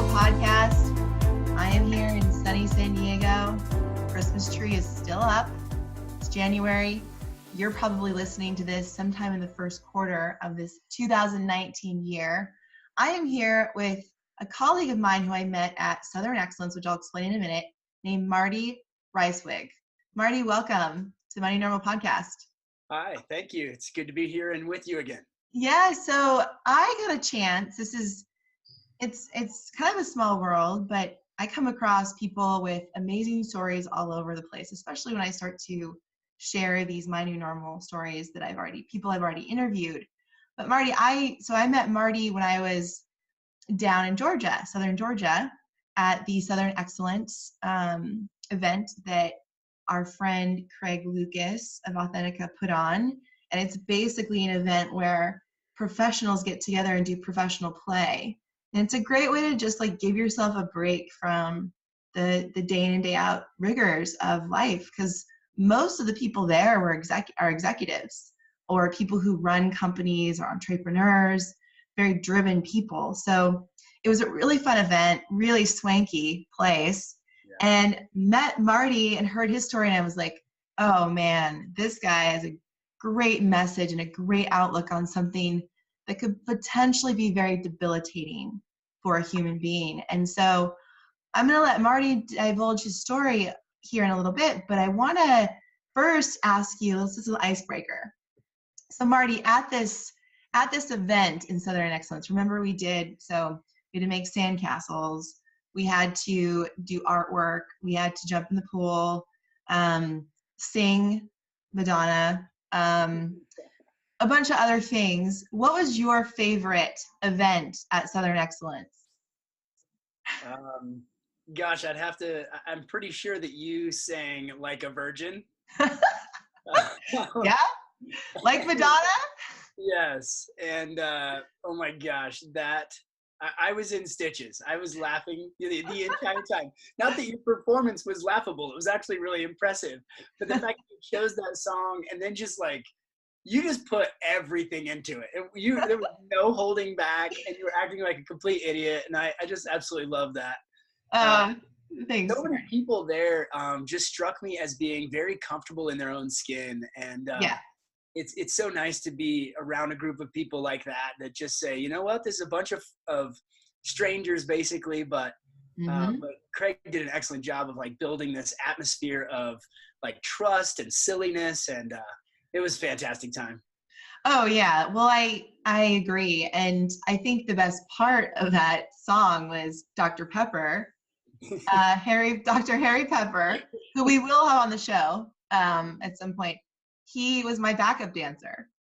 Normal podcast. I am here in sunny San Diego. Christmas tree is still up. It's January. You're probably listening to this sometime in the first quarter of this 2019 year. I am here with a colleague of mine who I met at Southern Excellence, which I'll explain in a minute, named Marty Reiswig. Marty, welcome to the Money Normal podcast. Hi, thank you. It's good to be here and with you again. Yeah, so I got a chance. It's kind of a small world, but I come across people with amazing stories all over the place, especially when I start to share these My New Normal stories that people I've already interviewed. But Marty, I met Marty when I was down in Georgia, Southern Georgia, at the Southern Excellence event that our friend Craig Lucas of Authentica put on. And it's basically an event where professionals get together and do professional play. And it's a great way to just like give yourself a break from the day in and day out rigors of life, because most of the people there are executives or people who run companies or entrepreneurs, very driven people. So it was a really fun event, really swanky place. Yeah. And met Marty and heard his story, and I was like, oh man, this guy has a great message and a great outlook on something that could potentially be very debilitating for a human being. And so I'm going to let Marty divulge his story here in a little bit, but I want to first ask you, this is an icebreaker. So Marty, at this event in Southern Excellence, remember we had to make sandcastles, we had to do artwork, we had to jump in the pool, sing Madonna, a bunch of other things. What was your favorite event at Southern Excellence? Gosh, I'm pretty sure that you sang Like a Virgin. Yeah? Like Madonna? Yes. And oh my gosh, I was in stitches. I was laughing the entire time. Not that your performance was laughable. It was actually really impressive. But the fact that you chose that song and then just like, you just put everything into it. There was no holding back, and you were acting like a complete idiot. And I just absolutely love that. Thanks. So many people there just struck me as being very comfortable in their own skin. And yeah. It's so nice to be around a group of people like that just say, you know what, this is a bunch of strangers basically, but Craig did an excellent job of like building this atmosphere of like trust and silliness, and it was a fantastic time. Oh yeah, well I agree, and I think the best part of that song was Dr. Pepper, Dr. Harry Pepper, who we will have on the show at some point. He was my backup dancer.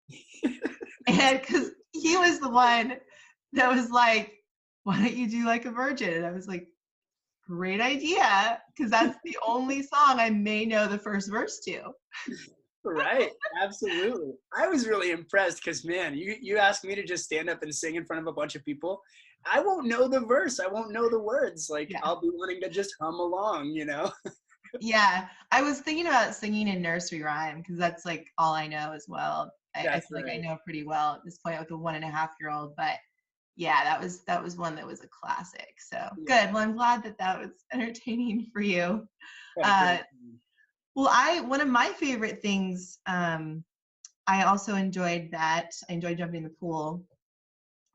And because he was the one that was like, why don't you do Like a Virgin? And I was like, great idea, because that's the only song I may know the first verse to. Right, absolutely. I was really impressed because, man, you asked me to just stand up and sing in front of a bunch of people. I won't know the verse. I won't know the words. Like, yeah. I'll be wanting to just hum along, you know? Yeah, I was thinking about singing in nursery rhyme because that's like all I know as well. I feel like I know pretty well at this point with a 1.5-year-old, but yeah, that was one that was a classic. So yeah. Good. Well, I'm glad that was entertaining for you. Well, one of my favorite things, I also enjoyed that. I enjoyed jumping in the pool.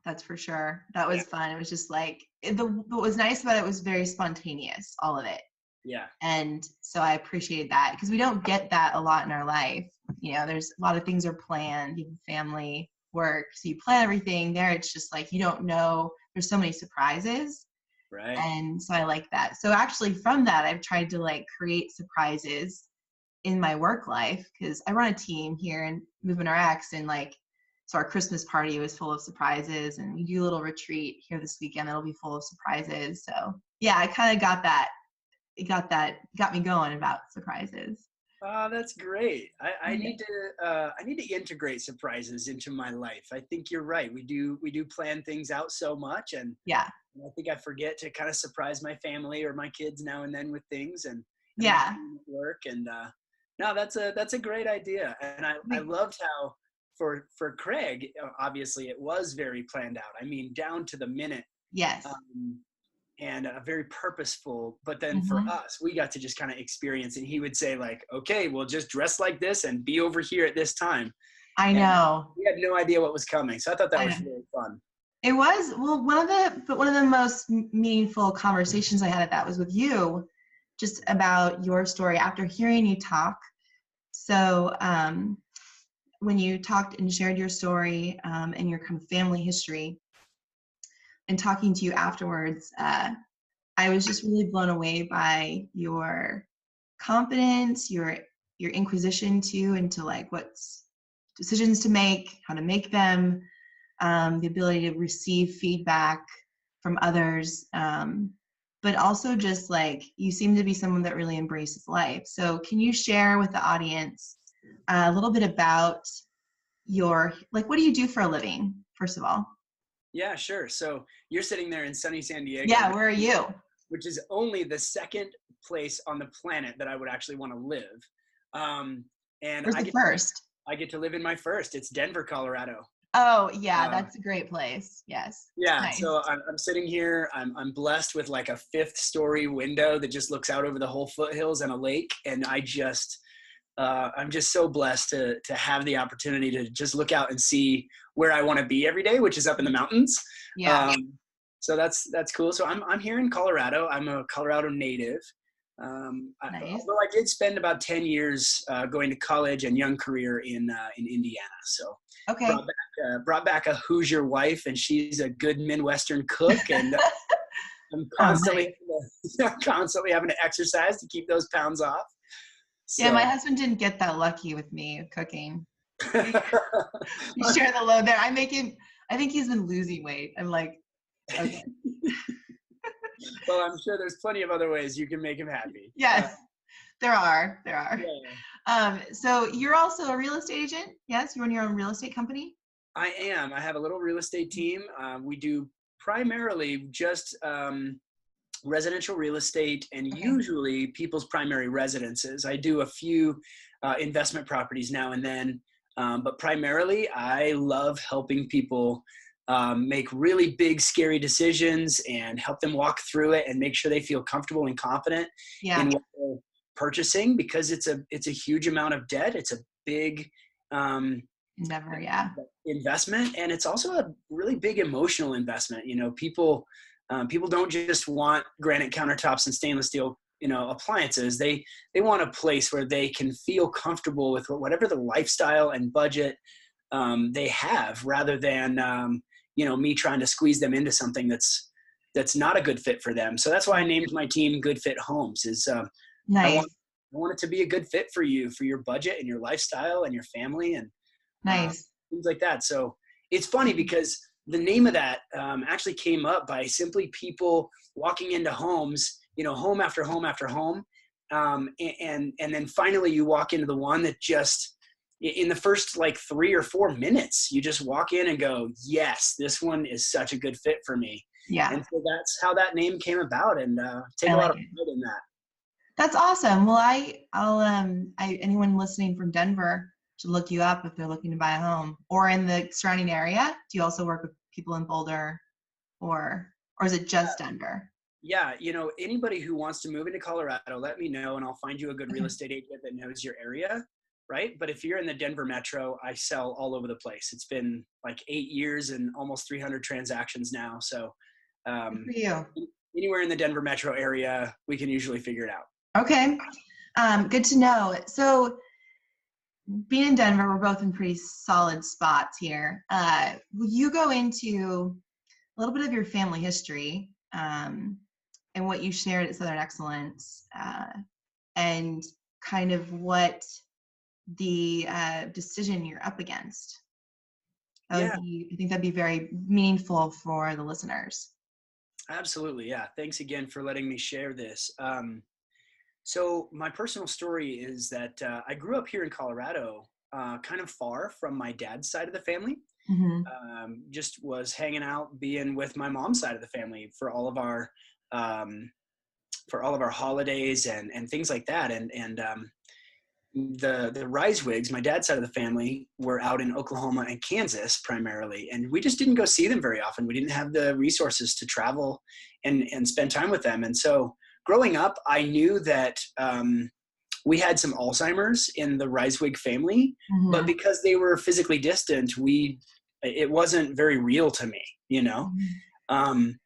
That's for sure. That was fun. It was just like, what was nice about it was very spontaneous, all of it. Yeah. And so I appreciate that because we don't get that a lot in our life. You know, there's a lot of things are planned, even family, work. So you plan everything. There, it's just like, you don't know. There's so many surprises. Right. And so I like that. So actually from that, I've tried to like create surprises in my work life because I run a team here in Movement RX, and like, so our Christmas party was full of surprises, and we do a little retreat here this weekend that'll be full of surprises. So yeah, I kind of got me going about surprises. Oh, that's great. I need to integrate surprises into my life. I think you're right. We do plan things out so much, and yeah, I think I forget to kind of surprise my family or my kids now and then with things, and yeah, work. And no, that's a great idea. And I loved how for Craig, obviously it was very planned out. I mean, down to the minute. Yes. and very purposeful. But then for Mhm. us, we got to just kind of experience, and he would say like, okay, well, just dress like this and be over here at this time. I And know. we had no idea what was coming. So I thought that I was know. really fun. It was, well, one of the most meaningful conversations I had at that was with you, just about your story after hearing you talk. So when you talked and shared your story and your kind of family history, and talking to you afterwards, I was just really blown away by your confidence, your inquisition too into like what's decisions to make, how to make them, the ability to receive feedback from others, but also just like you seem to be someone that really embraces life. So can you share with the audience a little bit about your, like, what do you do for a living, first of all? Yeah, sure. So you're sitting there in sunny San Diego, Yeah, where are you? which is only the second place on the planet that I would actually want to live. And Where's the first? I get to live in my first. It's Denver, Colorado. Oh, yeah, Uh, that's a great place. Yes. yeah, Nice. so I'm sitting here. I'm blessed with like a 5th-story window that just looks out over the whole foothills and a lake, and I'm just so blessed to have the opportunity to just look out and see where I want to be every day, which is up in the mountains. Yeah. So that's cool. So I'm here in Colorado. I'm a Colorado native. Nice. Although I did spend about 10 years going to college and young career in Indiana. So Okay. brought back a Hoosier wife, and she's a good Midwestern cook, and I'm Oh, nice. constantly having to exercise to keep those pounds off. Yeah, my So husband didn't get that lucky with me cooking. We share the load there. I think he's been losing weight. I'm like, okay. well, I'm sure there's plenty of other ways you can make him happy. Yes, there are. Yeah. So you're also a real estate agent? Yes, you run your own real estate company? I am. I have a little real estate team. We do primarily just residential real estate and Okay. usually people's primary residences. I do a few investment properties now and then, but primarily I love helping people make really big, scary decisions and help them walk through it and make sure they feel comfortable and confident Yeah. in what they're purchasing, because it's a huge amount of debt. It's a big Never, yeah. investment, and it's also a really big emotional investment. People don't just want granite countertops and stainless steel appliances. They want a place where they can feel comfortable with whatever the lifestyle and budget they have, rather than me trying to squeeze them into something that's not a good fit for them. So that's why I named my team Good Fit Homes. I Nice. want I want it to be a good fit for you, for your budget and your lifestyle and your family, and Nice. things like that. So it's funny because the name of that actually came up by simply people walking into homes, home after home after home. And then finally you walk into the one that just, in the first like 3 or 4 minutes, you just walk in and go, yes, this one is such a good fit for me. Yeah, And so that's how that name came about, and take I a lot like of it. pride in that. That's awesome. Well, anyone listening from Denver should look you up if they're looking to buy a home, or in the surrounding area. Do you also work with people in Boulder, or is it just Denver? Yeah, anybody who wants to move into Colorado, let me know and I'll find you a good real Okay. estate agent that knows your area, right? But if you're in the Denver metro, I sell all over the place. It's been like 8 years and almost 300 transactions now. So Good for you. anywhere in the Denver metro area, we can usually figure it out. Okay. Good to know. So being in Denver, we're both in pretty solid spots here. Will you go into a little bit of your family history and what you shared at Southern Excellence, and kind of what the decision you're up against? Yeah, I think that'd be very meaningful for the listeners. absolutely. Yeah. Thanks again for letting me share this. So my personal story is that I grew up here in Colorado, kind of far from my dad's side of the family. Mm-hmm. Just was hanging out, being with my mom's side of the family for all of our holidays and things like that. And the Reiswigs, my dad's side of the family, were out in Oklahoma and Kansas primarily, and we just didn't go see them very often. We didn't have the resources to travel and spend time with them. And so growing up, I knew that we had some Alzheimer's in the Reiswig family, but because they were physically distant, it wasn't very real to me, you know? And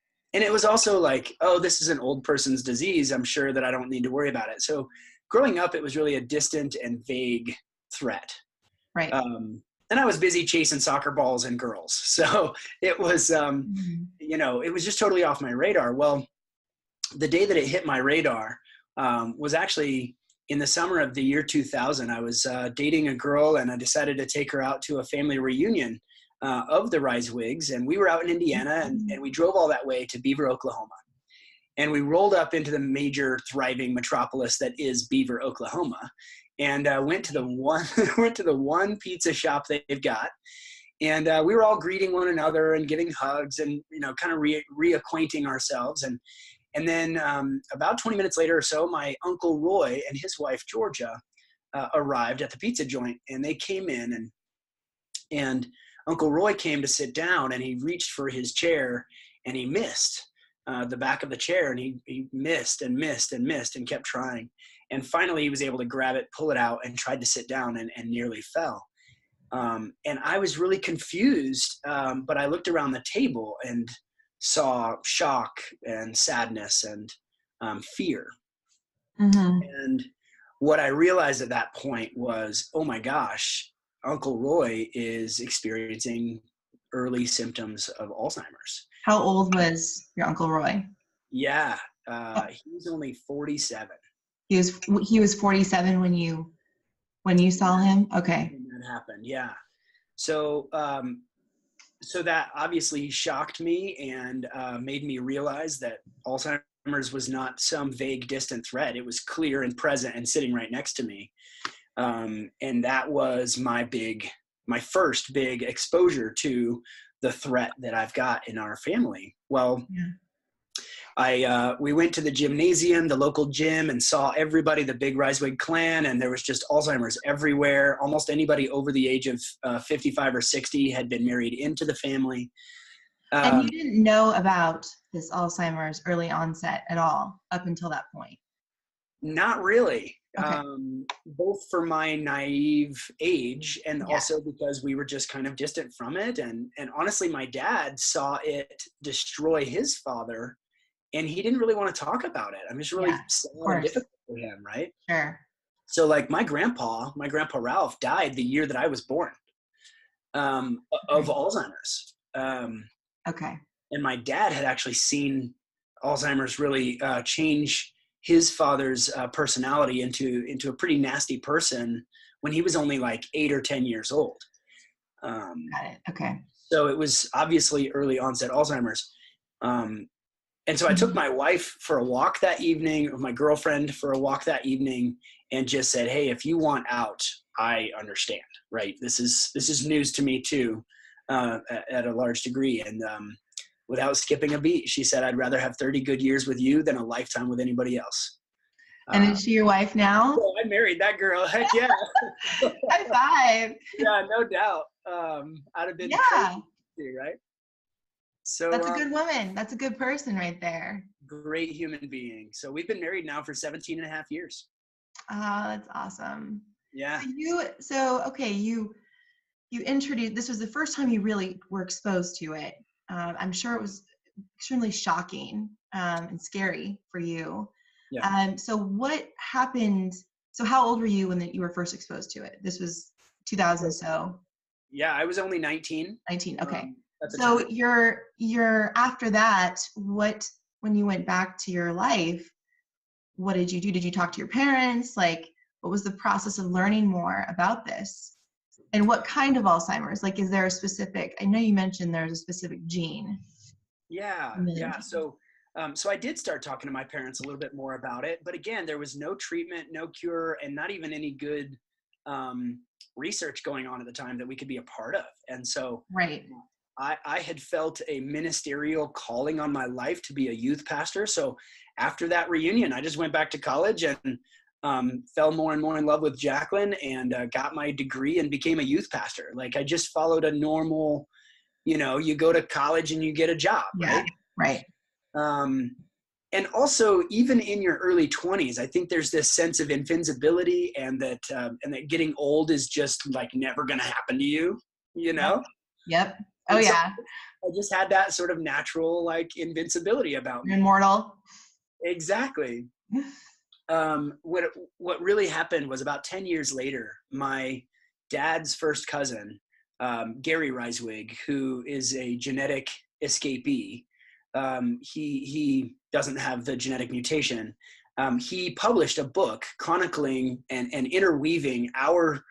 it was also like, oh, this is an old person's disease. I'm sure that I don't need to worry about it. So growing up, it was really a distant and vague threat. Right. And I was busy chasing soccer balls and girls. So it was, you know, it was just totally off my radar. Well, the day that it hit my radar was actually in the summer of the year 2000. I was dating a girl, and I decided to take her out to a family reunion of the Reiswigs. And we were out in Indiana, and we drove all that way to Beaver, Oklahoma. And we rolled up into the major thriving metropolis that is Beaver, Oklahoma, and went to the one pizza shop they've got. And we were all greeting one another and giving hugs and, you know, kind of reacquainting ourselves. And then about 20 minutes later or so, my Uncle Roy and his wife, Georgia, arrived at the pizza joint, and they came in, and Uncle Roy came to sit down, and he reached for his chair, and he missed the back of the chair, and he missed and missed and missed and kept trying. And finally he was able to grab it, pull it out, and tried to sit down and nearly fell. And I was really confused, but I looked around the table and saw shock and sadness and fear. And what I realized at that point was, oh my gosh, Uncle Roy is experiencing early symptoms of Alzheimer's. How old was your Uncle Roy? Yeah, he was only 47. He was 47 when you saw him? Okay. When that happened, yeah. So so that obviously shocked me and made me realize that Alzheimer's was not some vague, distant threat. It was clear and present and sitting right next to me. And that was my first big exposure to the threat that I've got in our family. Well, we went to the gymnasium, the local gym, and saw everybody, the big Reiswig clan, and there was just Alzheimer's everywhere. Almost anybody over the age of 55 or 60 had been married into the family. And you didn't know about this Alzheimer's early onset at all up until that point? Not really. Okay. Both for my naive age and also because we were just kind of distant from it. And honestly, my dad saw it destroy his father, and he didn't really want to talk about it. I mean, it's really sad and difficult for him, right? Sure. So like my grandpa Ralph died the year that I was born of Alzheimer's. Okay. And my dad had actually seen Alzheimer's really change his father's personality into a pretty nasty person when he was only like 8 or 10 years old. Got it. Okay. So it was obviously early onset Alzheimer's. And so I took my wife for a walk that evening, or my girlfriend for a walk that evening, and just said, hey, if you want out, I understand, right? This is news to me too, at a large degree. And without skipping a beat, she said, I'd rather have 30 good years with you than a lifetime with anybody else. And is she your wife now? Oh, I married that girl. Heck yeah. High five. Yeah, no doubt. I'd have been crazy, right? So that's a good woman. That's a good person right there. Great human being. So we've been married now for 17 and a half years. Oh, that's awesome. Yeah. You introduced, this was the first time you really were exposed to it. I'm sure it was extremely shocking and scary for you. Yeah. So what happened? So how old were you when you were first exposed to it? This was 2000. So. Yeah, I was only 19. 19. Okay. So you're after that, when you went back to your life, what did you do? Did you talk to your parents? Like, what was the process of learning more about this? And what kind of Alzheimer's? Like, is there a specific, I know you mentioned there's a specific gene. Yeah. So I did start talking to my parents a little bit more about it, but again, there was no treatment, no cure, and not even any good research going on at the time that we could be a part of. And so I had felt a ministerial calling on my life to be a youth pastor. So after that reunion, I just went back to college and fell more and more in love with Jacqueline and got my degree and became a youth pastor. Like I just followed a normal, you go to college and you get a job, Yeah, right. And also, even in your early 20s, I think there's this sense of invincibility and that getting old is just like never going to happen to you, Yep. Oh, and so yeah. I just had that sort of natural like invincibility about me. Immortal. Exactly. What really happened was about 10 years later, my dad's first cousin, Gary Reiswig, who is a genetic escapee, he doesn't have the genetic mutation. He published a book chronicling and interweaving our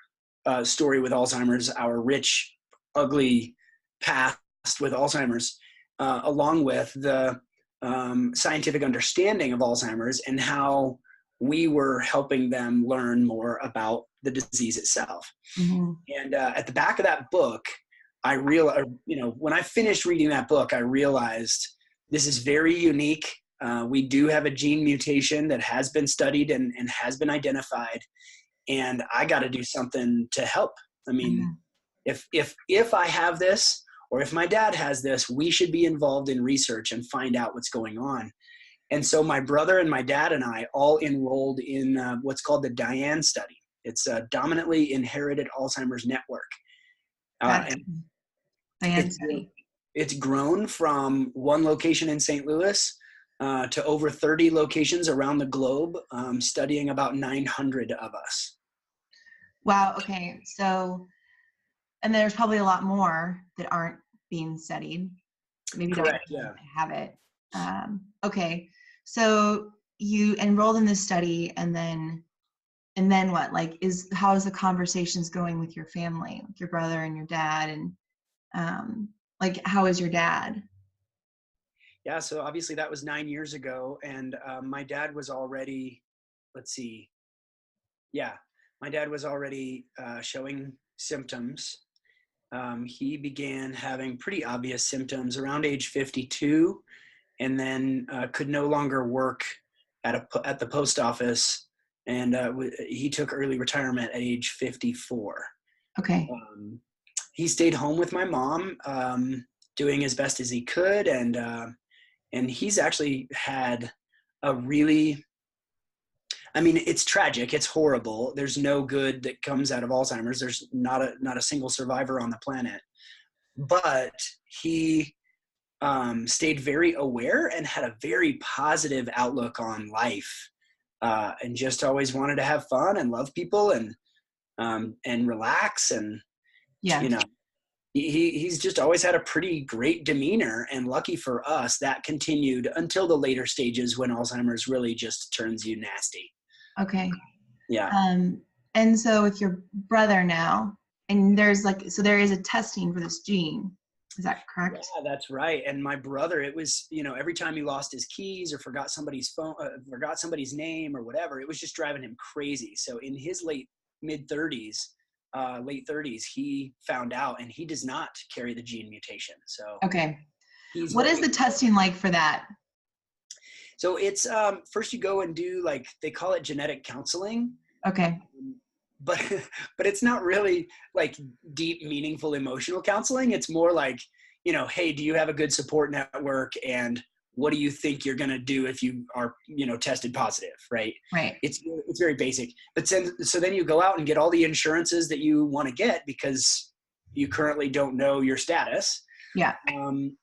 story with Alzheimer's, our rich, ugly past with Alzheimer's, along with the scientific understanding of Alzheimer's and how we were helping them learn more about the disease itself. Mm-hmm. And at the back of that book, I realized, when I finished reading that book, I realized this is very unique. We do have a gene mutation that has been studied and has been identified, and I got to do something to help. I mean, if I have this, or if my dad has this, we should be involved in research and find out what's going on. And so my brother and my dad and I all enrolled in what's called the DIAN study. It's a dominantly inherited Alzheimer's network. It's grown from one location in St. Louis to over 30 locations around the globe, studying about 900 of us. Wow. Okay. So, and there's probably a lot more that aren't being studied. Maybe Correct, don't have it. Okay. So you enrolled in this study, and then what? Like, how is the conversations going with your family, like your brother and your dad, and like, how is your dad? Yeah. So obviously that was 9 years ago, and my dad was already, my dad was already showing symptoms. He began having pretty obvious symptoms around age 52, and then could no longer work at the post office, and he took early retirement at age 54. Okay. He stayed home with my mom, doing as best as he could, and he's actually had a really, it's tragic. It's horrible. There's no good that comes out of Alzheimer's. There's not a single survivor on the planet. But he stayed very aware and had a very positive outlook on life, and just always wanted to have fun and love people and relax. And, he's just always had a pretty great demeanor, and lucky for us, that continued until the later stages when Alzheimer's really just turns you nasty. Okay. Yeah. And so with your brother now, and there is a testing for this gene. Is that correct? Yeah, that's right. And my brother, it was, every time he lost his keys or forgot somebody's phone, forgot somebody's name or whatever, it was just driving him crazy. So in his late 30s, he found out, and he does not carry the gene mutation. So okay. What is the testing like for that? So it's first you go and do, like, they call it genetic counseling. Okay. But it's not really like deep, meaningful emotional counseling. It's more like, hey, do you have a good support network, and what do you think you're going to do if you are, tested positive, right? Right. It's very basic. But so then you go out and get all the insurances that you want to get because you currently don't know your status. Yeah. And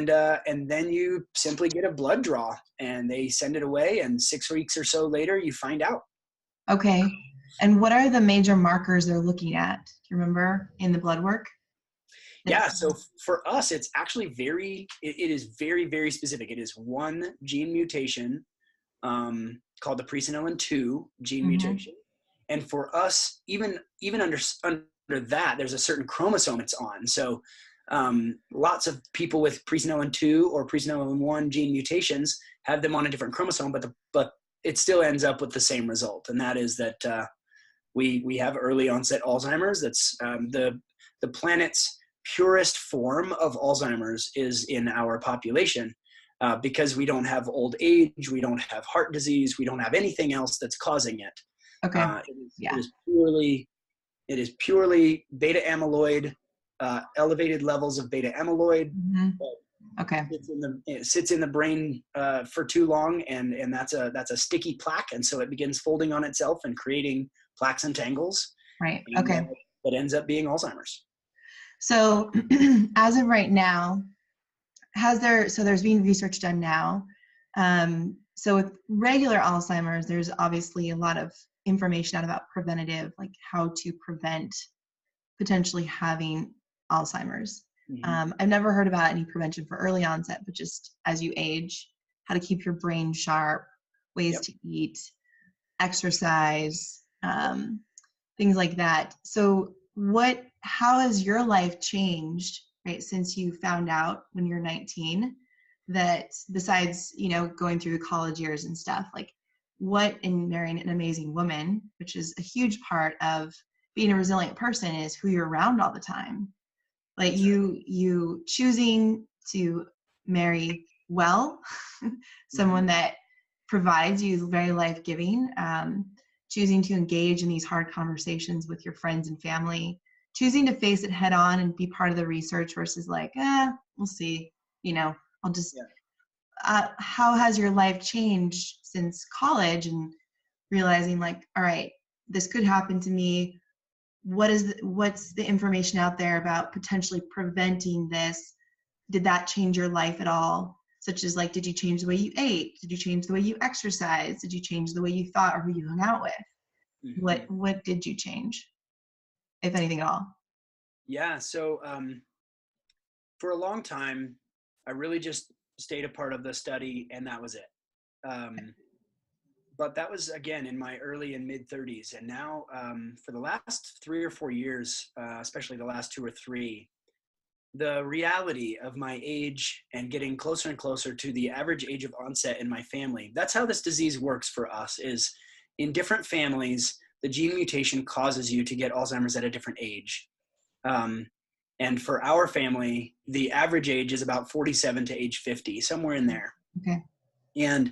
then you simply get a blood draw, and they send it away, and 6 weeks or so later you find out. Okay. And what are the major markers they're looking at? Do you remember in the blood work? Yeah. So for us, it's actually it is very, very specific. It is one gene mutation called the presenilin 2 gene mutation. And for us, even under that, there's a certain chromosome it's on. So lots of people with presenilin 2 or presenilin 1 gene mutations have them on a different chromosome, but it still ends up with the same result. And that is that we have early onset Alzheimer's. That's the planet's purest form of Alzheimer's is in our population, because we don't have old age, we don't have heart disease, we don't have anything else that's causing it. Okay. It is purely beta amyloid, elevated levels of beta amyloid. Mm-hmm. Okay. It sits in the brain for too long, and that's a sticky plaque, and so it begins folding on itself and creating plaques and tangles. Right. And, okay. That ends up being Alzheimer's. So as of right now, there's been research done now. So with regular Alzheimer's, there's obviously a lot of information out about preventative, like how to prevent potentially having Alzheimer's. Mm-hmm. I've never heard about any prevention for early onset, but just as you age, how to keep your brain sharp, ways to eat, exercise, things like that. So how has your life changed, right, since you found out when you're 19 that besides, going through the college years and stuff, like in marrying an amazing woman, which is a huge part of being a resilient person, is who you're around all the time. Like you choosing to marry well, someone that provides you very life-giving, choosing to engage in these hard conversations with your friends and family, choosing to face it head on and be part of the research versus like, we'll see, I'll just, how has your life changed since college and realizing like, all right, this could happen to me. What's the information out there about potentially preventing this? Did that change your life at all? Such as like, did you change the way you ate? Did you change the way you exercised? Did you change the way you thought or who you hung out with? Mm-hmm. What did you change, if anything at all? Yeah. So for a long time, I really just stayed a part of the study, and that was it. But that was, again, in my early and mid 30s. And now for the last 3 or 4 years, especially the last 2 or 3, the reality of my age and getting closer and closer to the average age of onset in my family. That's how this disease works for us, is in different families, the gene mutation causes you to get Alzheimer's at a different age. And for our family, the average age is about 47 to age 50, somewhere in there. Okay. And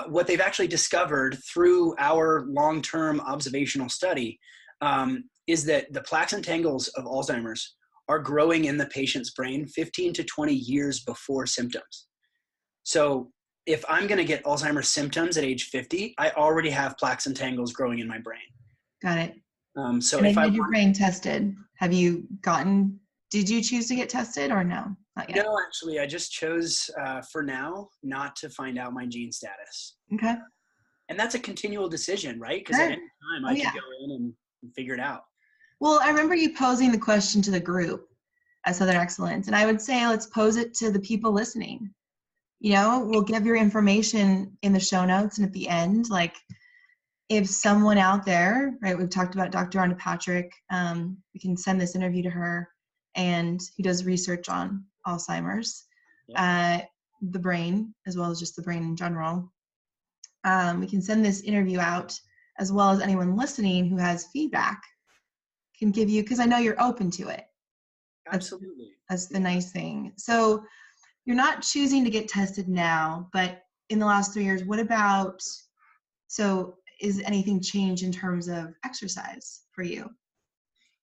what they've actually discovered through our long-term observational study is that the plaques and tangles of Alzheimer's are growing in the patient's brain 15 to 20 years before symptoms. So if I'm going to get Alzheimer's symptoms at age 50, I already have plaques and tangles growing in my brain. Got it. So and if I had your brain tested, did you choose to get tested or no? Not yet. No, actually, I just chose for now not to find out my gene status. Okay. And that's a continual decision, right? Because at any time I could go in and figure it out. Well, I remember you posing the question to the group at Southern Excellence, and I would say let's pose it to the people listening. We'll give your information in the show notes and at the end, like if someone out there, right, we've talked about Dr. Rhonda Patrick, we can send this interview to her, and who does research on Alzheimer's, the brain, as well as just the brain in general. We can send this interview out, as well as anyone listening who has feedback can give you, because I know you're open to it. Absolutely. That's the nice thing. So you're not choosing to get tested now, but in the last 3 years, is anything changed in terms of exercise for you?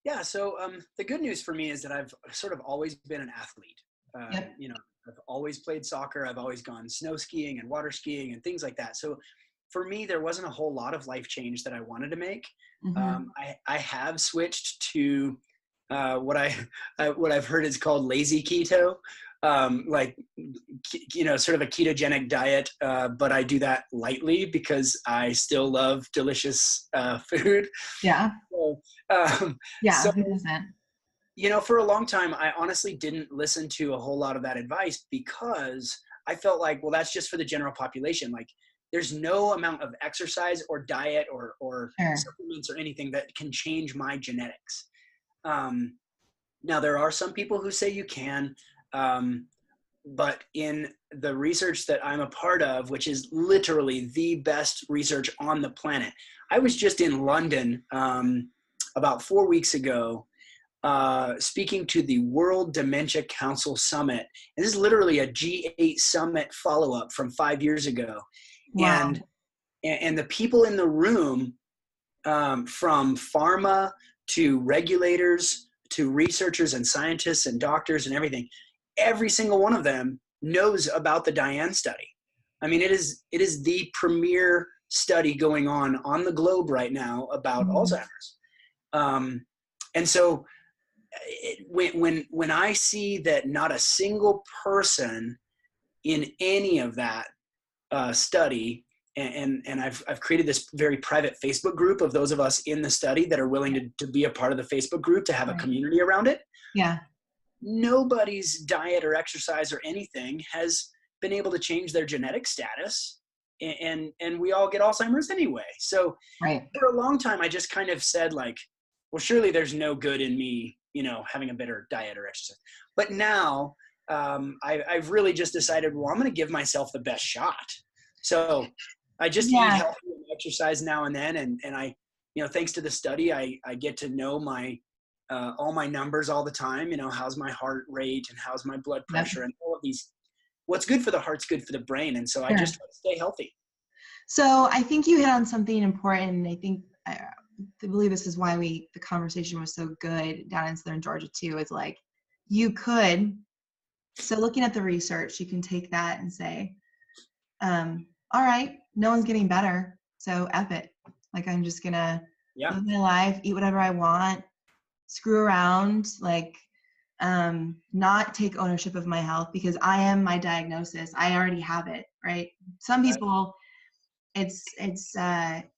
Yeah. So the good news for me is that I've sort of always been an athlete. I've always played soccer. I've always gone snow skiing and water skiing and things like that. So for me, there wasn't a whole lot of life change that I wanted to make. Mm-hmm. I have switched to what I've heard is called lazy keto, sort of a ketogenic diet. But I do that lightly because I still love delicious food. Yeah. So, who doesn't? For a long time, I honestly didn't listen to a whole lot of that advice because I felt like, well, that's just for the general population. Like, there's no amount of exercise or diet or supplements or anything that can change my genetics. Now, there are some people who say you can, but in the research that I'm a part of, which is literally the best research on the planet, I was just in London about 4 weeks ago, speaking to the World Dementia Council Summit. And this is literally a G8 summit follow-up from 5 years ago. Wow. And the people in the room from pharma to regulators to researchers and scientists and doctors and everything, every single one of them knows about the DIAN study. I mean, it is the premier study going on the globe right now about Alzheimer's. And so when I see that not a single person in any of that study, and I've created this very private Facebook group of those of us in the study that are willing to be a part of the Facebook group, to have a community around it. Yeah. Nobody's diet or exercise or anything has been able to change their genetic status, and we all get Alzheimer's anyway. So for a long time, I just kind of said, like, well, surely there's no good in me, having a better diet or exercise. But now I've really just decided, well, I'm going to give myself the best shot. So I just eat healthy and exercise now and then. And I, thanks to the study, I get to know all my numbers all the time. How's my heart rate and how's my blood pressure and all of these. What's good for the heart's good for the brain. And so I just try to stay healthy. So I think you hit on something important. And I think, I believe this is why the conversation was so good down in Southern Georgia too, is like, so looking at the research, you can take that and say, all right, no one's getting better, so F it. Like, I'm just gonna live my life, eat whatever I want, screw around, like, not take ownership of my health, because I am my diagnosis. I already have it, right? Some people, it's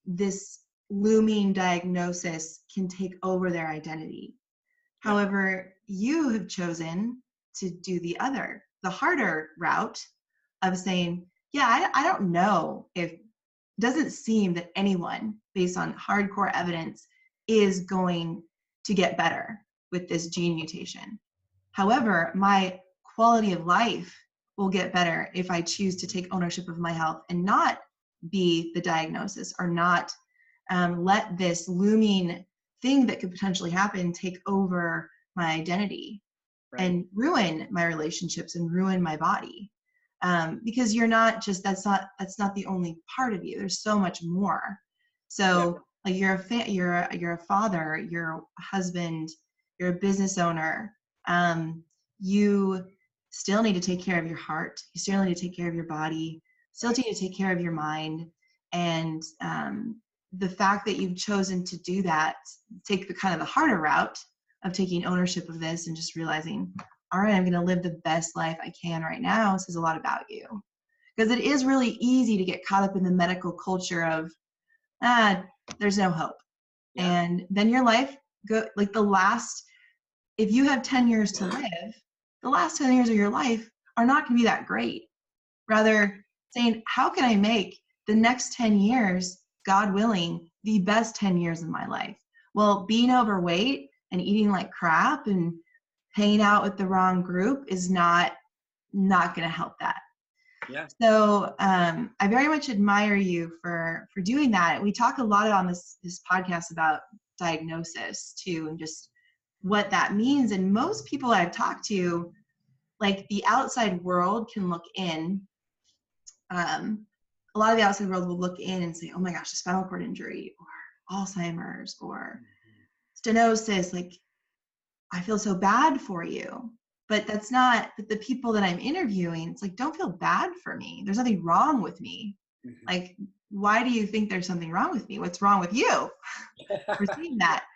this looming diagnosis can take over their identity. However, you have chosen to do the harder route of saying, I don't know it doesn't seem that anyone, based on hardcore evidence, is going to get better with this gene mutation. However, my quality of life will get better if I choose to take ownership of my health and not be the diagnosis, or not let this looming thing that could potentially happen take over my identity and ruin my relationships and ruin my body. Because you're not just, that's not the only part of you. There's so much more. So like, you're a father, you're a husband, you're a business owner. You still need to take care of your heart. You still need to take care of your body, still need to take care of your mind. And the fact that you've chosen to do that, take the kind of the harder route of taking ownership of this and just realizing, all right, I'm going to live the best life I can right now, says a lot about you. Because it is really easy to get caught up in the medical culture of, there's no hope. And then your life, if you have 10 years to live, the last 10 years of your life are not going to be that great. Rather, saying, how can I make the next 10 years, God willing, the best 10 years of my life? Well, being overweight and eating like crap and hanging out with the wrong group is not going to help that. So I very much admire you for doing that. We talk a lot on this podcast about diagnosis too, and just what that means. And most people I've talked to, like, the outside world can look in. A lot of the outside world will look in and say, oh my gosh, a spinal cord injury or Alzheimer's or stenosis. Like, I feel so bad for you. But that's not, the people that I'm interviewing, it's like, don't feel bad for me. There's nothing wrong with me. Like, why do you think there's something wrong with me? What's wrong with you for seeing that?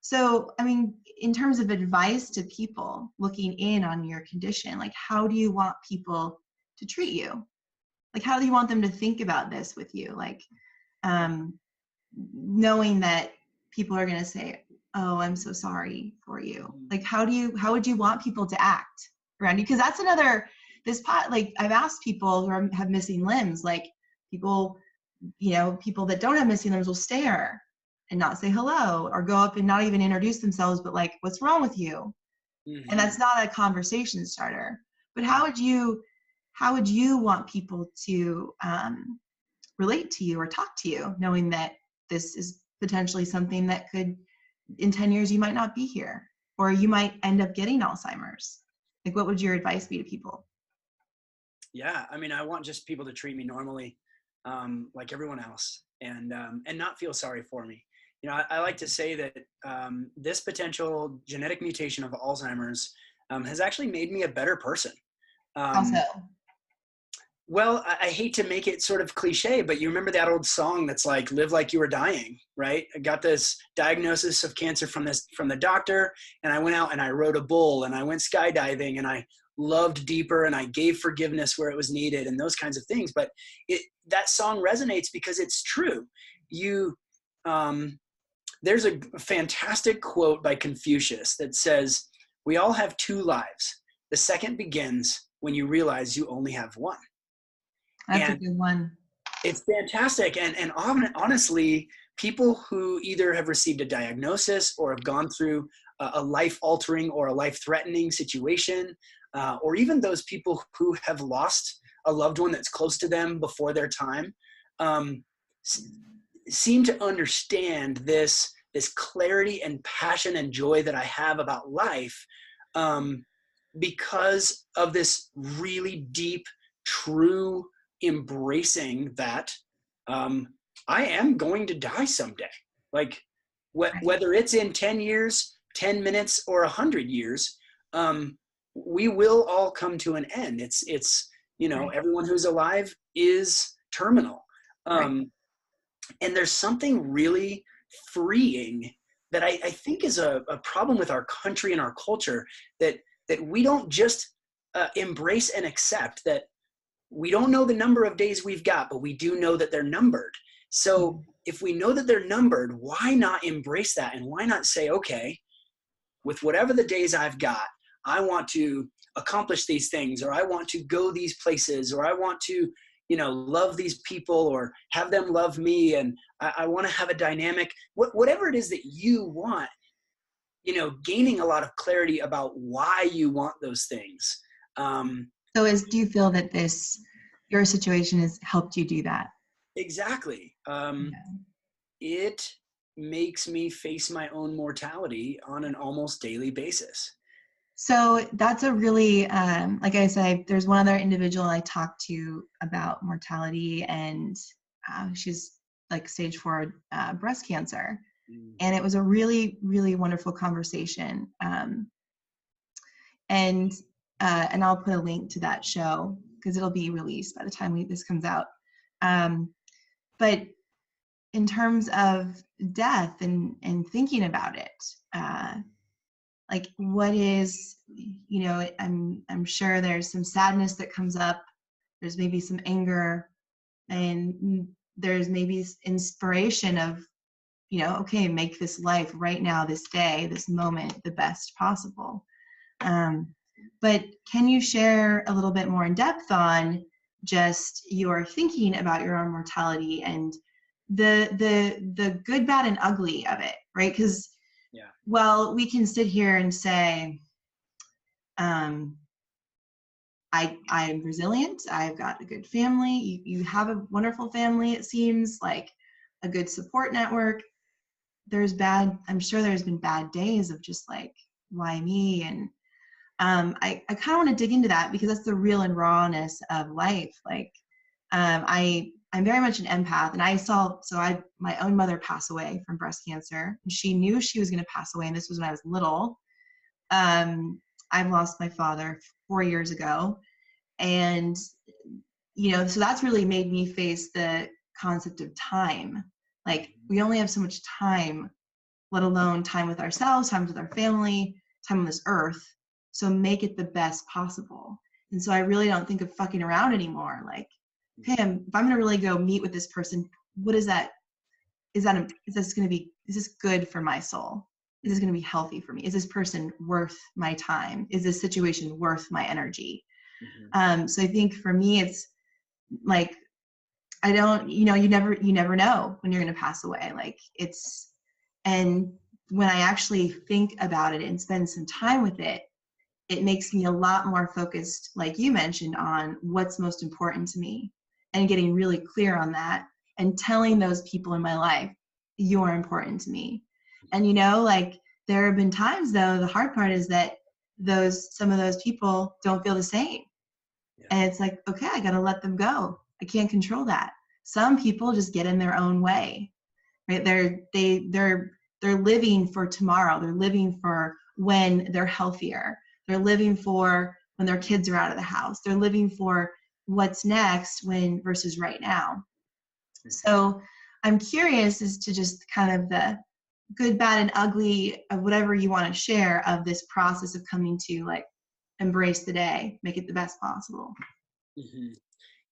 So, I mean, in terms of advice to people looking in on your condition, like, how do you want people to treat you? Like, how do you want them to think about this with you? Like, knowing that people are going to say, oh, I'm so sorry for you. Like, how would you want people to act around you? Because that's like, I've asked people who have missing limbs, like, people that don't have missing limbs will stare and not say hello, or go up and not even introduce themselves, but like, what's wrong with you? And that's not a conversation starter. But how would you want people to relate to you or talk to you, knowing that this is potentially something that could, in 10 years, you might not be here, or you might end up getting Alzheimer's? Like, what would your advice be to people? Yeah, I mean, I want just people to treat me normally, like everyone else. and not feel sorry for me. You know, I like to say that this potential genetic mutation of Alzheimer's has actually made me a better person. How so? Well, I hate to make it sort of cliche, but you remember that old song that's like, live like you were dying, right? I got this diagnosis of cancer from the doctor, and I went out and I rode a bull, and I went skydiving, and I loved deeper, and I gave forgiveness where it was needed, and those kinds of things. But that song resonates because it's true. There's a fantastic quote by Confucius that says, "We all have two lives. The second begins when you realize you only have one." That's a good one. It's fantastic. And honestly, people who either have received a diagnosis or have gone through a life-altering or a life-threatening situation, or even those people who have lost a loved one that's close to them before their time, seem to understand this clarity and passion and joy that I have about life, because of this really deep, true embracing that I am going to die someday. Like whether it's in 10 years, 10 minutes, or 100 years, we will all come to an end. It's everyone who's alive is terminal. And there's something really freeing that I think is a problem with our country and our culture, that we don't just embrace and accept that we don't know the number of days we've got, but we do know that they're numbered. So if we know that they're numbered, why not embrace that? And why not say, okay, with whatever the days I've got, I want to accomplish these things, or I want to go these places, or I want to, love these people, or have them love me. And I want to have a dynamic, whatever it is that you want, gaining a lot of clarity about why you want those things. So do you feel that your situation has helped you do that? Exactly. It makes me face my own mortality on an almost daily basis. So that's a really, like I said, there's one other individual I talked to about mortality, and she's like stage 4 breast cancer. And it was a really, really wonderful conversation. And I'll put a link to that show because it'll be released by the time this comes out. But in terms of death and thinking about it, like what is, I'm sure there's some sadness that comes up. There's maybe some anger, and there's maybe inspiration of, okay, make this life right now, this day, this moment, the best possible. But can you share a little bit more in depth on just your thinking about your own mortality and the good, bad, and ugly of it, right? Because, well, we can sit here and say, I'm resilient. I've got a good family. You have a wonderful family. It seems like a good support network. I'm sure there's been bad days of just like, why me? And I kind of want to dig into that because that's the real and rawness of life. Like, I'm very much an empath, and my own mother passed away from breast cancer, and she knew she was going to pass away. And this was when I was little. I've lost my father 4 years ago. And, so that's really made me face the concept of time. Like, we only have so much time, let alone time with ourselves, time with our family, time on this earth. So make it the best possible. And so I really don't think of fucking around anymore. Like, okay, if I'm going to really go meet with this person, what is that? Is this good for my soul? Is this going to be healthy for me? Is this person worth my time? Is this situation worth my energy? So I think for me, it's like, I don't, you never know when you're going to pass away. Like and when I actually think about it and spend some time with it, it makes me a lot more focused, like you mentioned, on what's most important to me and getting really clear on that and telling those people in my life, you're important to me. And, like there have been times though, the hard part is that some of those people don't feel the same. Yeah. And it's like, okay, I got to let them go. I can't control that. Some people just get in their own way, right? They're living for tomorrow. They're living for when they're healthier. They're living for when their kids are out of the house. They're living for what's next versus right now. So I'm curious as to just kind of the good, bad, and ugly of whatever you want to share of this process of coming to like embrace the day, make it the best possible. Mm-hmm.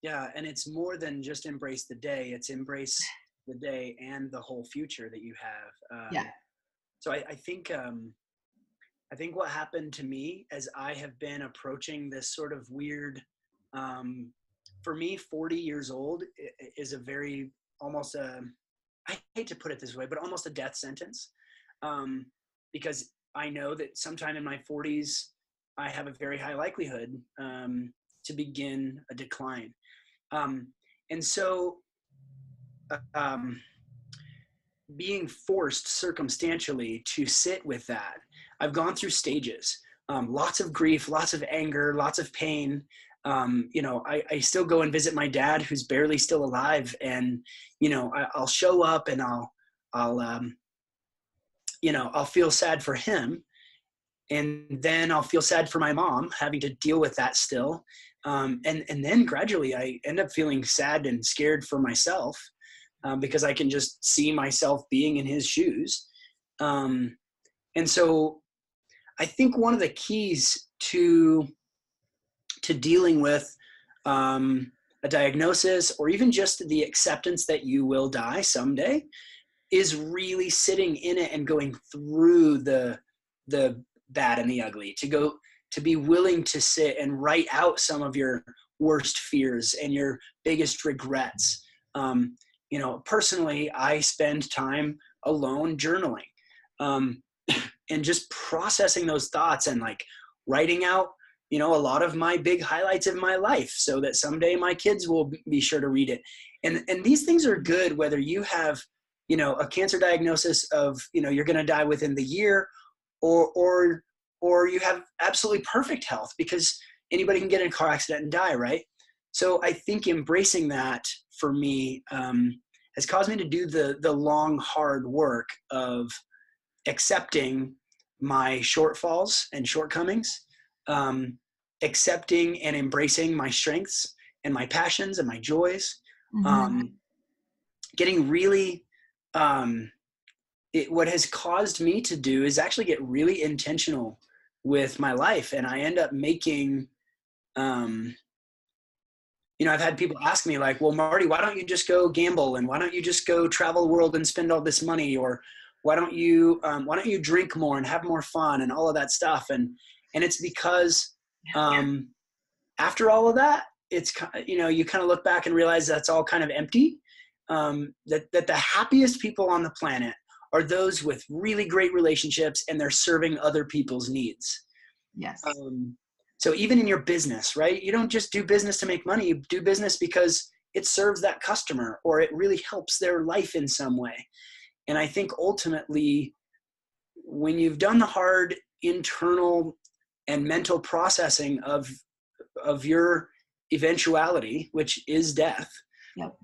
Yeah, and it's more than just embrace the day. It's embrace the day and the whole future that you have. Yeah. So I think what happened to me as I have been approaching this sort of weird, for me, 40 years old is a very almost I hate to put it this way, but almost a death sentence, because I know that sometime in my 40s, I have a very high likelihood to begin a decline. And so being forced circumstantially to sit with that, I've gone through stages, lots of grief, lots of anger, lots of pain. I still go and visit my dad who's barely still alive, and, I'll show up and I'll feel sad for him. And then I'll feel sad for my mom having to deal with that still. And then gradually I end up feeling sad and scared for myself, because I can just see myself being in his shoes. And so I think one of the keys to dealing with a diagnosis, or even just the acceptance that you will die someday, is really sitting in it and going through the bad and the ugly, to be willing to sit and write out some of your worst fears and your biggest regrets. Personally, I spend time alone journaling, and just processing those thoughts and like writing out, a lot of my big highlights of my life, so that someday my kids will be sure to read it. And these things are good, whether you have, a cancer diagnosis of, you're going to die within the year, or you have absolutely perfect health, because anybody can get in a car accident and die, right? So I think embracing that for me has caused me to do the long, hard work of accepting my shortfalls and shortcomings, accepting and embracing my strengths and my passions and my joys, getting really, what has caused me to do is actually get really intentional with my life. And I end up making, I've had people ask me like, well, Marty, why don't you just go gamble? And why don't you just go travel the world and spend all this money? Or why don't you drink more and have more fun and all of that stuff? And it's because, after all of that, it's, you kind of look back and realize that's all kind of empty. That the happiest people on the planet are those with really great relationships, and they're serving other people's needs. Yes. So even in your business, right? You don't just do business to make money. You do business because it serves that customer, or it really helps their life in some way. And I think ultimately, when you've done the hard internal and mental processing of your eventuality, which is death, yep.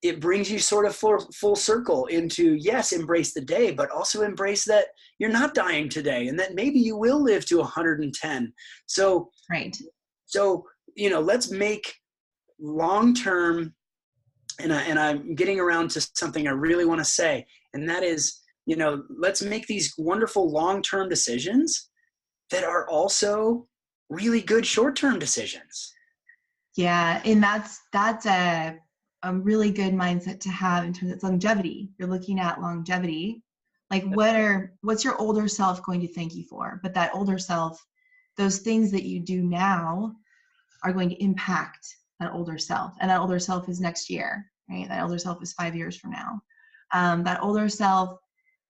It brings you sort of full circle into, yes, embrace the day, but also embrace that you're not dying today, and that maybe you will live to 110. So, right. So, let's make long-term, and I'm getting around to something I really want to say, and that is, let's make these wonderful long-term decisions that are also really good short-term decisions. Yeah. And that's a really good mindset to have in terms of longevity. You're looking at longevity, like what's your older self going to thank you for? But that older self, those things that you do now are going to impact that older self. And that older self is next year, right? That older self is 5 years from now. That older self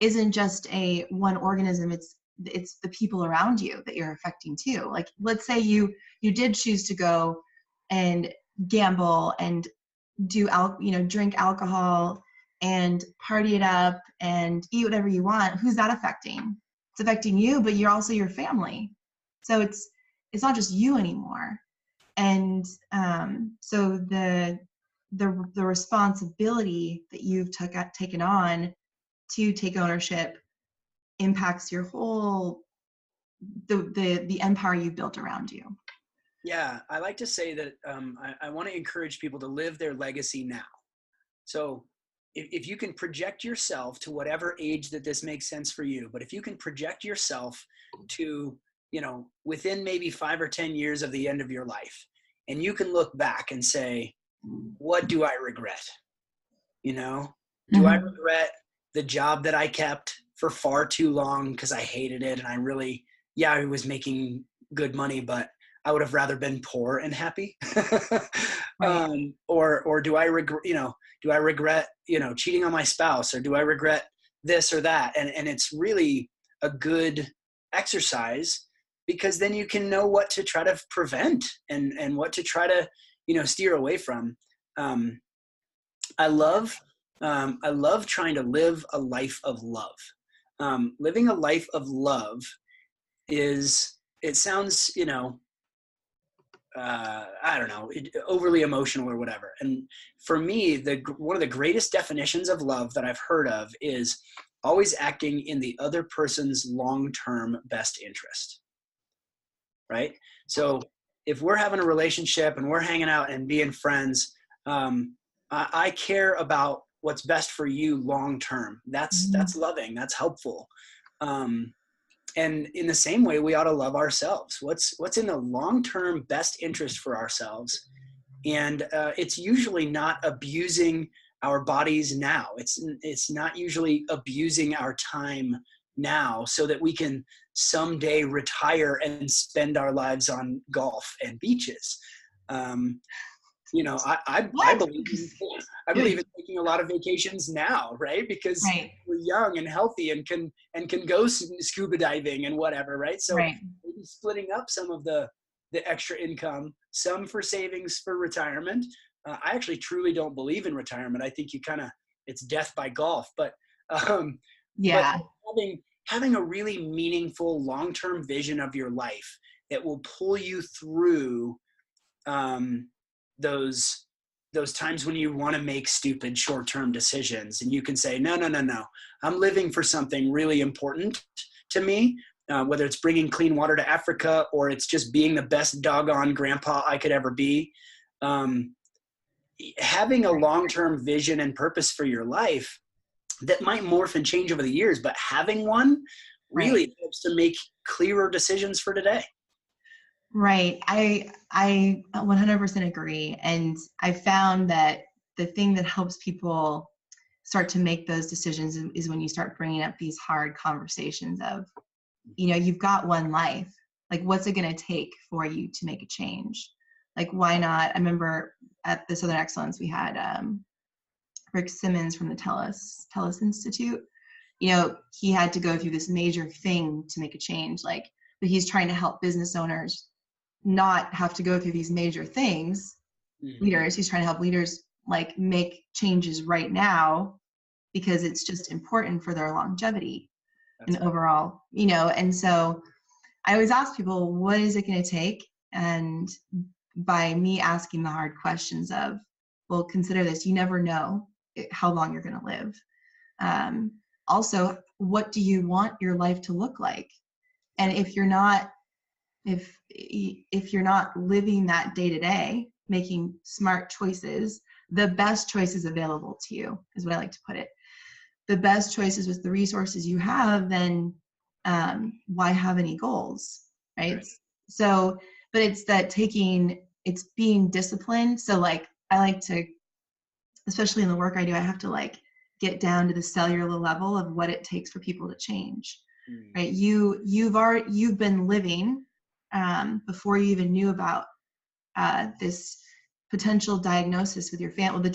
isn't just one organism. It's the people around you that you're affecting too. Like, let's say you did choose to go and gamble and drink alcohol and party it up and eat whatever you want. Who's that affecting? It's affecting you, but you're also your family. So it's not just you anymore. And so the the responsibility that you've taken on to take ownership impacts your whole, the empire you built around you. Yeah, I like to say that I want to encourage people to live their legacy now. So if you can project yourself to whatever age that this makes sense for you, but if you can project yourself to, within maybe 5 or 10 years of the end of your life, and you can look back and say, what do I regret? Do I regret the job that I kept for far too long because I hated it and I was making good money, but I would have rather been poor and happy. Right. Or do I regret, cheating on my spouse, or do I regret this or that? And it's really a good exercise, because then you can know what to try to prevent and what to try to, steer away from. I love trying to live a life of love. Living a life of love it sounds, I don't know, overly emotional or whatever. And for me, one of the greatest definitions of love that I've heard of is always acting in the other person's long-term best interest. Right? So if we're having a relationship and we're hanging out and being friends, I care about what's best for you long-term. That's loving. That's helpful. And in the same way, we ought to love ourselves. What's in the long-term best interest for ourselves? And it's usually not abusing our bodies now. It's not usually abusing our time now so that we can someday retire and spend our lives on golf and beaches. I believe in taking a lot of vacations now, right? Because we're young and healthy and can go scuba diving and whatever, right? So maybe splitting up some of the extra income, some for savings for retirement. I actually truly don't believe in retirement. I think it's death by golf. But having a really meaningful long-term vision of your life that will pull you through those times when you want to make stupid short-term decisions, and you can say, no, I'm living for something really important to me, whether it's bringing clean water to Africa or it's just being the best doggone grandpa I could ever be. Having a long-term vision and purpose for your life that might morph and change over the years, but having one really helps to make clearer decisions for today. Right. I 100% agree. And I found that the thing that helps people start to make those decisions is when you start bringing up these hard conversations of, you've got one life. Like, what's it going to take for you to make a change? Like, why not? I remember at the Southern Excellence, we had Rick Simmons from the TELUS Institute. He had to go through this major thing to make a change. But he's trying to help business owners not have to go through these major things. Leaders, he's trying to help leaders make changes right now because it's just important for their longevity and overall, and so I always ask people, what is it going to take? And by me asking the hard questions of, well, consider this, you never know how long you're going to live. Also, what do you want your life to look like? And if you're not living that day to day, making smart choices, the best choices available to you is what I like to put it. The best choices with the resources you have, then why have any goals, right? So, but it's it's being disciplined. So I like to, especially in the work I do, I have to get down to the cellular level of what it takes for people to change, right? You've been living before you even knew about this potential diagnosis with your family,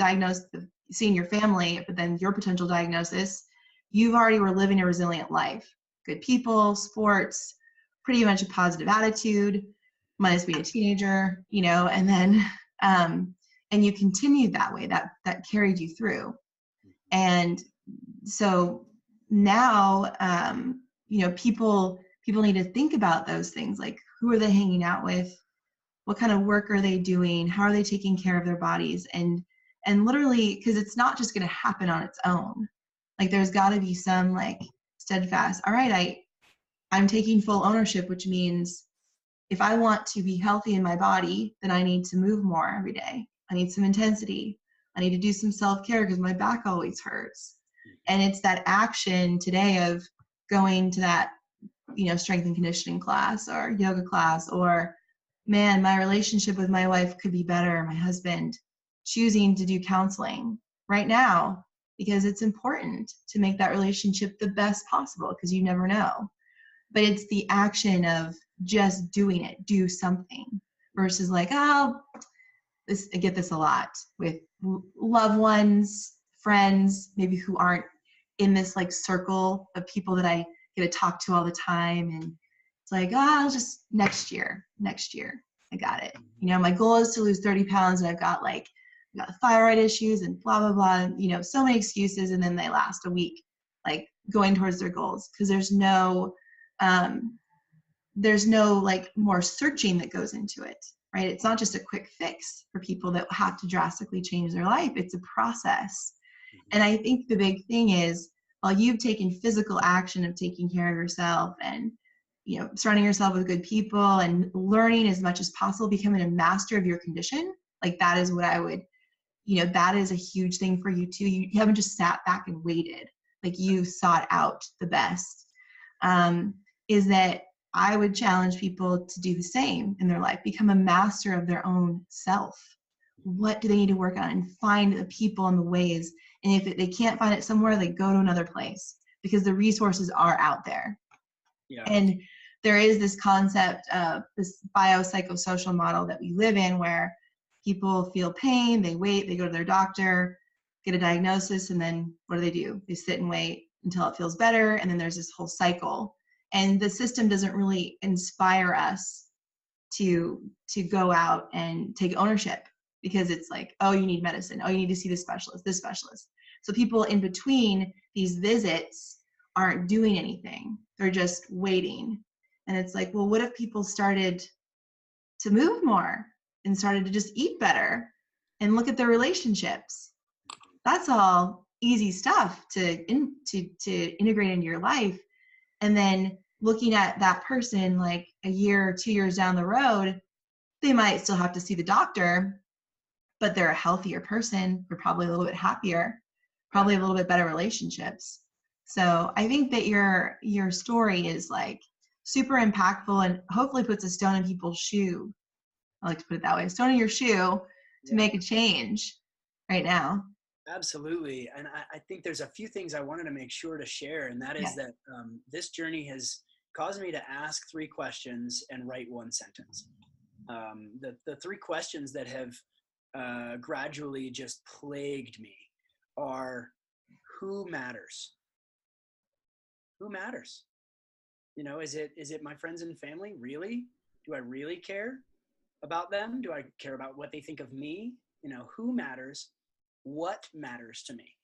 seeing your family, but then your potential diagnosis, you already were living a resilient life. Good people, sports, pretty much a positive attitude, minus being a teenager, and then, and you continued that way, that carried you through. And so now, people need to think about those things, who are they hanging out with? What kind of work are they doing? How are they taking care of their bodies? And And literally, because it's not just going to happen on its own. Like there's got to be some like steadfast, all right, I'm taking full ownership, which means if I want to be healthy in my body, then I need to move more every day. I need some intensity. I need to do some self-care because my back always hurts. And it's that action today of going to that, strength and conditioning class or yoga class, or man, my relationship with my wife could be better. My husband, choosing to do counseling right now because it's important to make that relationship the best possible because you never know. But it's the action of just doing it, do something versus like, I get this a lot with loved ones, friends, maybe who aren't in this like circle of people that I get to talk to all the time. And it's like, I'll just next year, I got it. My goal is to lose 30 pounds and I've got thyroid issues and blah, blah, blah, so many excuses. And then they last a week, like going towards their goals. Cause there's no like more searching that goes into it, right? It's not just a quick fix for people that have to drastically change their life. It's a process. And I think the big thing is, while you've taken physical action of taking care of yourself and, surrounding yourself with good people and learning as much as possible, becoming a master of your condition, like that is what I would, that is a huge thing for you too. You haven't just sat back and waited, like you sought out the best. Is that I would challenge people to do the same in their life, become a master of their own self. What do they need to work on and find the people and the ways? And if they can't find it somewhere, they go to another place because the resources are out there. Yeah. And there is this concept of this biopsychosocial model that we live in where people feel pain, they wait, they go to their doctor, get a diagnosis, and then what do? They sit and wait until it feels better. And then there's this whole cycle. And the system doesn't really inspire us to go out and take ownership because it's like, oh, you need medicine. Oh, you need to see this specialist. So people in between these visits aren't doing anything. They're just waiting. And it's like, well, what if people started to move more and started to just eat better and look at their relationships? That's all easy stuff to integrate into your life. And then looking at that person like a year or 2 years down the road, they might still have to see the doctor, but they're a healthier person. They're probably a little bit happier, probably a little bit better relationships. So I think that your story is like super impactful and hopefully puts a stone in people's shoe. I like to put it that way, a stone in your shoe to make a change right now. Absolutely. And I think there's a few things I wanted to make sure to share. And that is that this journey has caused me to ask 3 questions and write 1 sentence. The 3 questions that have gradually just plagued me are, who matters? Who matters? Is it my friends and family? Really? Do I really care about them? Do I care about what they think of me? Who matters? What matters to me?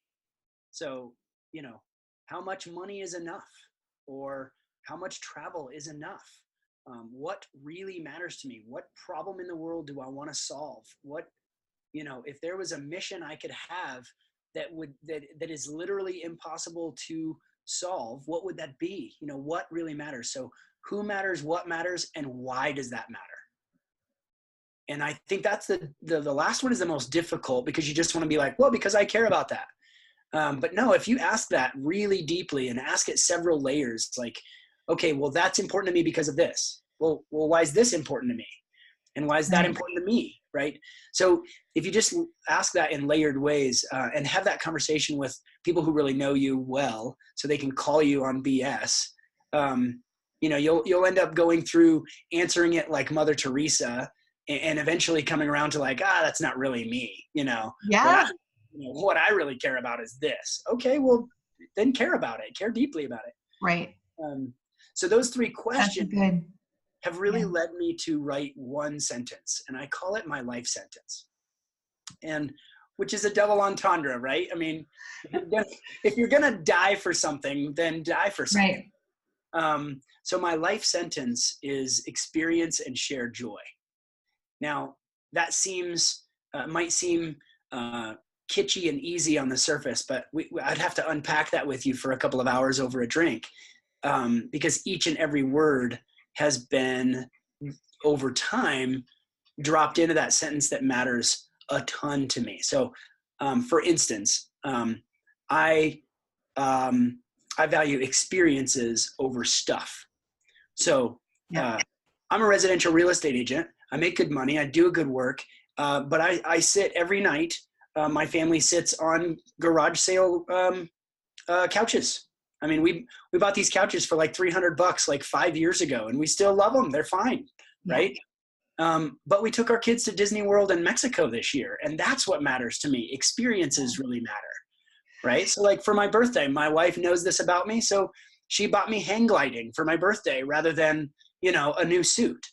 So, how much money is enough? Or how much travel is enough? What really matters to me? What problem in the world do I want to solve? What, if there was a mission I could have that is literally impossible to solve, what would that be? What really matters? So who matters, what matters, and why does that matter? And I think that's the last one is the most difficult because you just want to be like, well, because I care about that. But no, if you ask that really deeply and ask it several layers, like, okay, well, that's important to me because of this. Well, why is this important to me? And why is that important to me? Right? So if you just ask that in layered ways and have that conversation with people who really know you well, so they can call you on BS, you'll end up going through answering it like Mother Teresa and eventually coming around to like, that's not really me, Yeah. What I really care about is this. Okay, well, then care about it. Care deeply about it. Right. So those 3 questions have really led me to write 1 sentence, and I call it my life sentence. And which is a double entendre, right? I mean, if you're gonna die for something, then die for something. Right. So my life sentence is experience and share joy. Now, that might seem kitschy and easy on the surface, but I'd have to unpack that with you for a couple of hours over a drink, because each and every word has been, over time, dropped into that sentence that matters a ton to me. So, for instance, I value experiences over stuff. So I'm a residential real estate agent. I make good money. I do good work. But I sit every night. My family sits on garage sale couches. I mean, we bought these couches for like $300 like 5 years ago, and we still love them. They're fine, right? But we took our kids to Disney World in Mexico this year, and that's what matters to me. Experiences really matter, right? So like for my birthday, my wife knows this about me, so she bought me hang gliding for my birthday rather than, a new suit.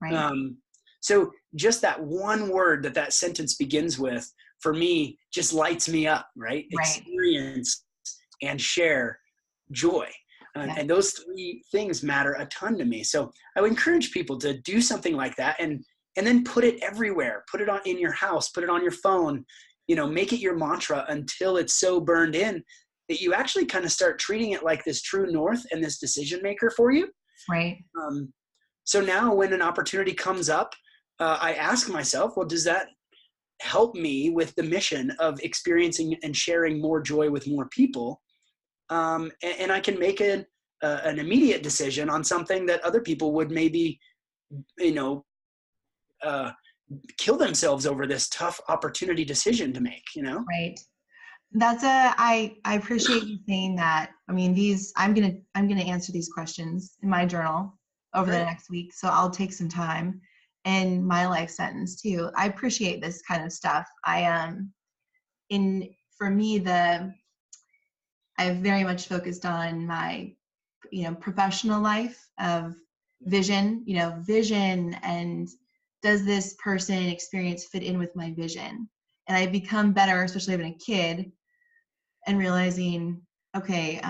Right. So just that one word that sentence begins with, for me, just lights me up, right? Experience and share joy. And those three things matter a ton to me. So I would encourage people to do something like that, and then put it everywhere. Put it on in your house, put it on your phone, make it your mantra until it's so burned in that you actually kind of start treating it like this true north and this decision maker for you. Right. So now when an opportunity comes up, I ask myself, well, does that help me with the mission of experiencing and sharing more joy with more people? And I can make an immediate decision on something that other people would maybe, kill themselves over this tough opportunity decision to make, Right. I appreciate you saying that. I mean, I'm going to answer these questions in my journal over the next week. So I'll take some time in my life sentence too. I appreciate this kind of stuff. For me, I've very much focused on my, professional life of vision, vision, and does this person experience fit in with my vision? And I've become better, especially having a kid, and realizing, okay,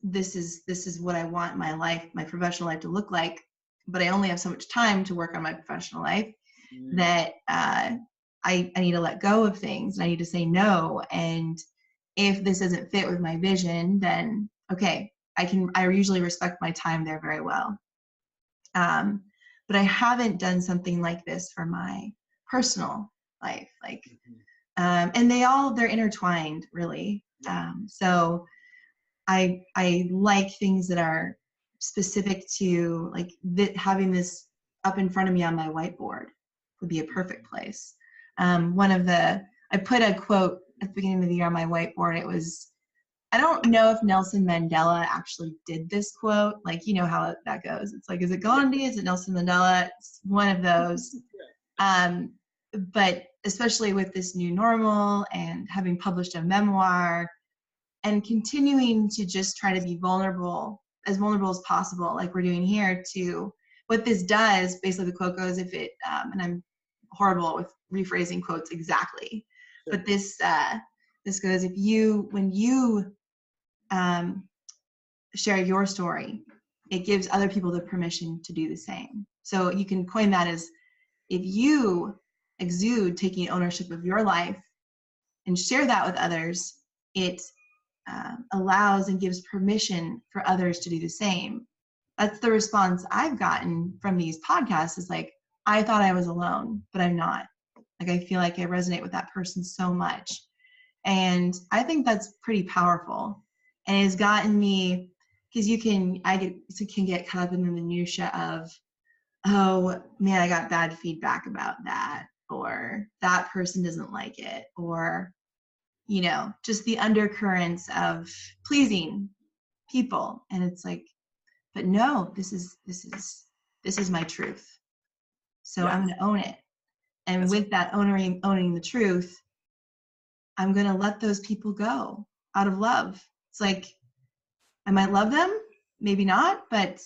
this is what I want my life, my professional life to look like, but I only have so much time to work on my professional life that I need to let go of things. And I need to say no. And if this doesn't fit with my vision, then okay, I usually respect my time there very well. But I haven't done something like this for my personal life, and they're intertwined, really. So I like things that are specific to having this up in front of me on my whiteboard would be a perfect place. I put a quote at the beginning of the year on my whiteboard. It was, I don't know if Nelson Mandela actually did this quote. How that goes. It's like, is it Gandhi? Is it Nelson Mandela? It's one of those. But especially with this new normal and having published a memoir and continuing to just try to be vulnerable as possible, like we're doing here, to what this does, basically the quote goes, and I'm horrible with rephrasing quotes exactly, but this goes, when you share your story, it gives other people the permission to do the same. So you can coin that as, if you exude taking ownership of your life and share that with others, it allows and gives permission for others to do the same. That's the response I've gotten from these podcasts, is like, I thought I was alone, but I'm not. I feel like I resonate with that person so much. And I think that's pretty powerful. And it's gotten me, because I can get caught up in the minutia of, oh man, I got bad feedback about that, or that person doesn't like it, or just the undercurrents of pleasing people. And it's like, but no, this is my truth. So I'm going to own it. And with that owning the truth, I'm going to let those people go out of love. It's like, I might love them, maybe not, but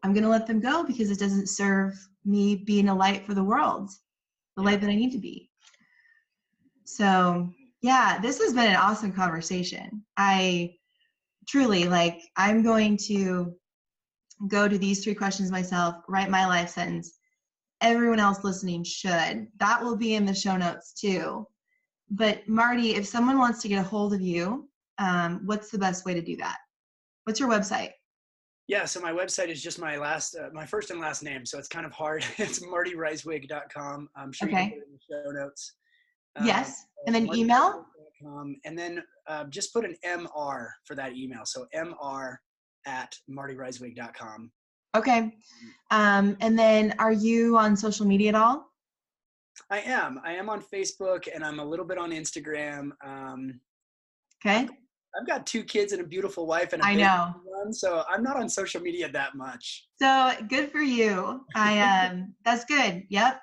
I'm going to let them go because it doesn't serve me being a light for the world, the light that I need to be. So yeah, this has been an awesome conversation. I truly, I'm going to go to these 3 questions myself, write my life sentence. Everyone else listening should. That will be in the show notes too. But Marty, if someone wants to get a hold of you, what's the best way to do that? What's your website? Yeah, so my website is just my first and last name, so it's kind of hard. It's martyreiswig.com. I'm sure you can put it in the show notes. Yes, and then email? And then just put an MR for that email. So mr@martyreiswig.com. Okay. And then are you on social media at all? I am on Facebook, and I'm a little bit on Instagram. Okay. I've got 2 kids and a beautiful wife and a I baby know. son, so I'm not on social media that much. So good for you. That's good. Yep.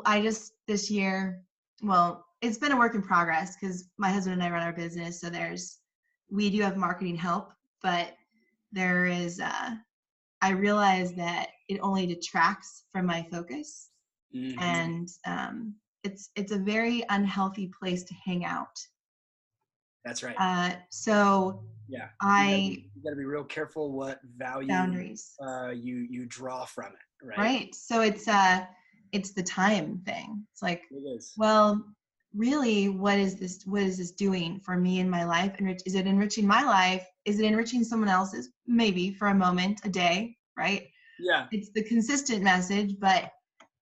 I just this year, well, it's been a work in progress because my husband and I run our business. So we do have marketing help, but there is, I realize that it only detracts from my focus. Mm-hmm. And it's a very unhealthy place to hang out. That's right. So yeah, you got to be real careful what value boundaries you draw from it, right? Right. So it's the time thing. It's like, it is. Well, really, what is this doing for me in my life? Is it enriching my life? Is it enriching someone else's? Maybe for a moment, a day, right? Yeah. It's the consistent message, but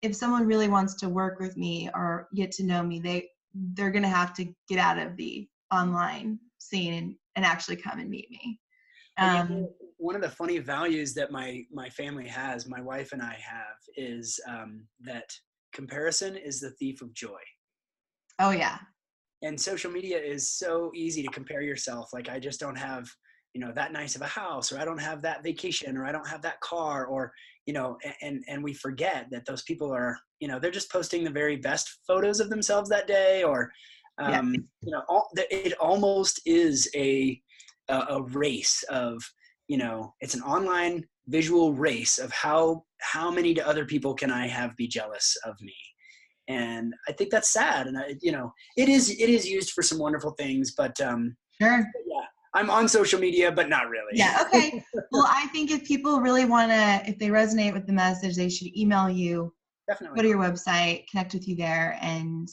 if someone really wants to work with me or get to know me, they're going to have to get out of the online scene and actually come and meet me. One of the funny values that my family has, my wife and I have, is that comparison is the thief of joy. Oh yeah. And social media is so easy to compare yourself. Like, I just don't have, that nice of a house, or I don't have that vacation, or I don't have that car, or, and we forget that those people are, they're just posting the very best photos of themselves that day, or, it almost is a race of, it's an online visual race of how many other people can I have be jealous of me. And I think that's sad. And it is used for some wonderful things, but sure. Yeah, I'm on social media, but not really. Yeah. Okay. Well, I think if people really if they resonate with the message, they should email you. Definitely. Go to your website, connect with you there, and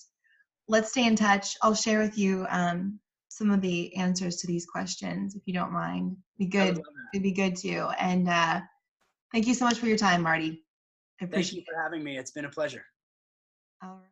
let's stay in touch. I'll share with you some of the answers to these questions, if you don't mind. It'd be good too. And thank you so much for your time, Marty. I appreciate it. Thank you for having me. It's been a pleasure. All right.